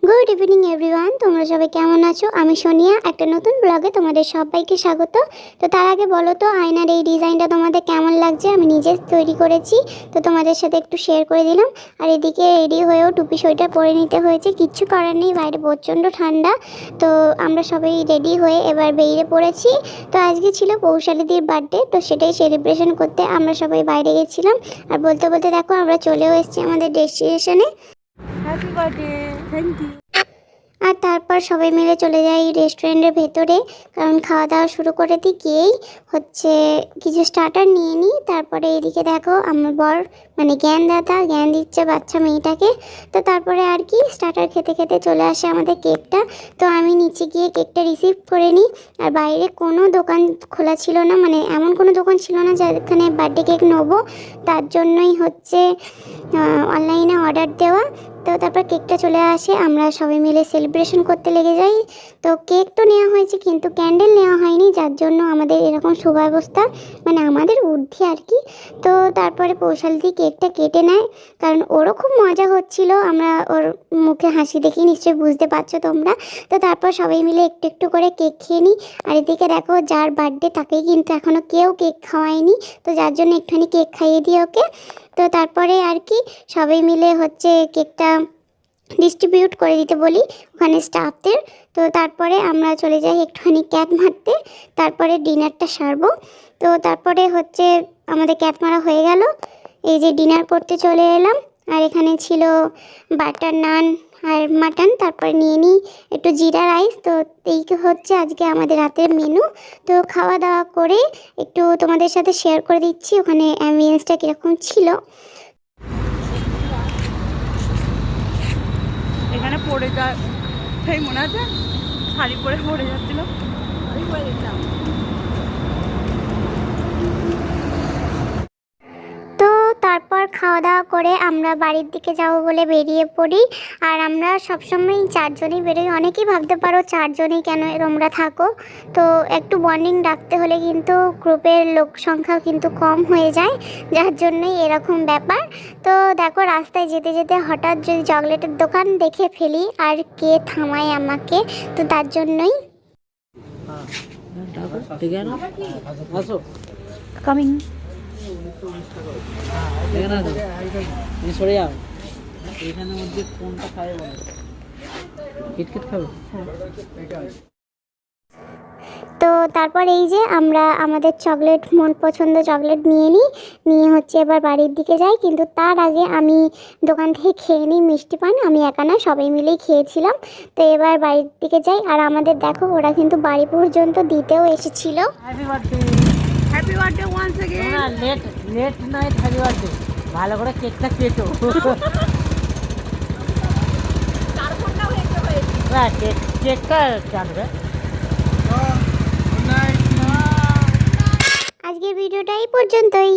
Good evening everyone, তোমরা সবাই কেমন আছো? আমি সোনিয়া, একটা নতুন ব্লগে তোমাদের সবাইকে স্বাগত। তো তার আগে বলো তো আয়নার এই ডিজাইনটা তোমাদের কেমন লাগছে? আমি নিজে তৈরি করেছি, তো তোমাদের সাথে একটু শেয়ার করে দিলাম। আর এদিকে রেডি হয়েও টুপি সোয়েটার পরে নিতে হয়েছে, কিচ্ছু করার নেই, বাইরে প্রচণ্ড ঠান্ডা। তো আমরা সবাই রেডি হয়ে এবার বেরিয়ে পড়েছি। তো আজকে ছিল পৌশালীদির বার্থডে, তো সেটাই সেলিব্রেশন করতে আমরা সবাই বাইরে গেছিলাম। আর বলতে বলতে দেখো আমরা চলেও এসেছি আমাদের ডেস্টিনেশনে। Happy birthday, thank you. আর তারপর সবাই মিলে চলে যাই রেস্টুরেন্টের ভেতরে, কারণ খাওয়া দাওয়া শুরু করে গিয়েই কিছু স্টার্টার নিয়ে নিই। তারপরে এদিকে দেখো আমার বর মানে জ্ঞান দিচ্ছে বাচ্চা মেয়েটাকে। তো তারপরে আর কি স্টার্টার খেতে খেতে চলে আসে আমাদের কেকটা। তো আমি নিচে গিয়ে কেকটা রিসিভ করে নিই। আর বাইরে কোনো দোকান খোলা ছিল না, মানে এমন কোনো দোকান ছিল না যেখানে বার্থডে কেক নেবো, তার জন্যই অনলাইনে অর্ডার দেওয়া। তো তারপর কেকটা চলে আসে, আমরা সবাই মিলে সেলিব্রেশন করতে লেগে যাই। তো কেক তো নেওয়া হয়েছে কিন্তু ক্যান্ডেল নেওয়া হয়নি, যার জন্য আমাদের এরকম সুব্যবস্থা, মানে আমাদের বুদ্ধি আর কি। তো তারপরে পৌশালী কেকটা কেটে নেয়, কারণ ওরও খুব মজা হচ্ছিল, আমরা ওর মুখে হাসি দেখি নিশ্চয়ই বুঝতে পারছো তোমরা। তো তারপর সবাই মিলে একটু একটু করে কেক খেয়ে নিই। আর এদিকে দেখো যার বার্থডে তাকেই কিন্তু এখনও কেউ কেক খাওয়ায়নি, তো যার জন্য একটুখানি কেক খাইয়ে দিই ওকে। তো তারপরে আর কি সবাই মিলে কেকটা ডিস্ট্রিবিউট করে দিতে বলি ওখানে স্টাফদের। তো তারপরে আমরা চলে যাই একটুখানি ক্যাপ মারতে, তারপরে ডিনারটা সারবো। তো তারপরে আমাদের ক্যাপ মারা হয়ে গেল, এই যে ডিনার করতে চলে এলাম। আর এখানে ছিল বাটার নান আর মাটন, তারপরে নিয়ে নিই একটু জিরা রাইস। তো এই আজকে আমাদের রাতের মেনু। তো খাওয়া দাওয়া করে একটু তোমাদের সাথে শেয়ার করে দিচ্ছি ওখানে অ্যাম্বিয়েন্সটা কীরকম ছিল। এখানে পড়ে যায় সেই মনে আছে, শাড়ি পরে পড়ে যাচ্ছিল, আমি পরে যেতাম। তো তারপর খাওয়া দাওয়া করে আমরা বাড়ির দিকে যাব বলে বেরিয়ে পড়ি। আর আমরা সবসময় চারজনই বেরোই। অনেকেই ভাবতে পারো চারজনই কেন তোমরা থাকো, তো একটু বন্ডিং রাখতে হলে কিন্তু গ্রুপের লোক সংখ্যাও কিন্তু কম হয়ে যায়, যার জন্যই এরকম ব্যাপার। তো দেখো রাস্তায় যেতে যেতে হঠাৎ যদি চকলেটের দোকান দেখে ফেলি আর কে থামায় আমাকে, তো তার জন্যই কামিং। এখানের মধ্যে কোনটা খাবে বলো? কিটকিট খাবে? তো তারপর এই যে আমরা আমাদের মন পছন্দ চকলেট নিয়ে এবার বাড়ির দিকে যাই। কিন্তু তার আগে আমি দোকান থেকে খেয়ে নিই মিষ্টি পান, আমি একা না সবাই মিলেই খেয়েছিলাম। তো এবার বাড়ির দিকে যাই। আর আমাদের দেখো ওরা কিন্তু বাড়ি পর্যন্ত দিতেও এসেছিল। Happy birthday, happy birthday once again. না লেট নাইট হ্যাপি বার্থডে, ভালো করে কেকটা কেটো। হ্যাঁ কেকটা কাটবে। আজকের ভিডিওটা এই পর্যন্তই।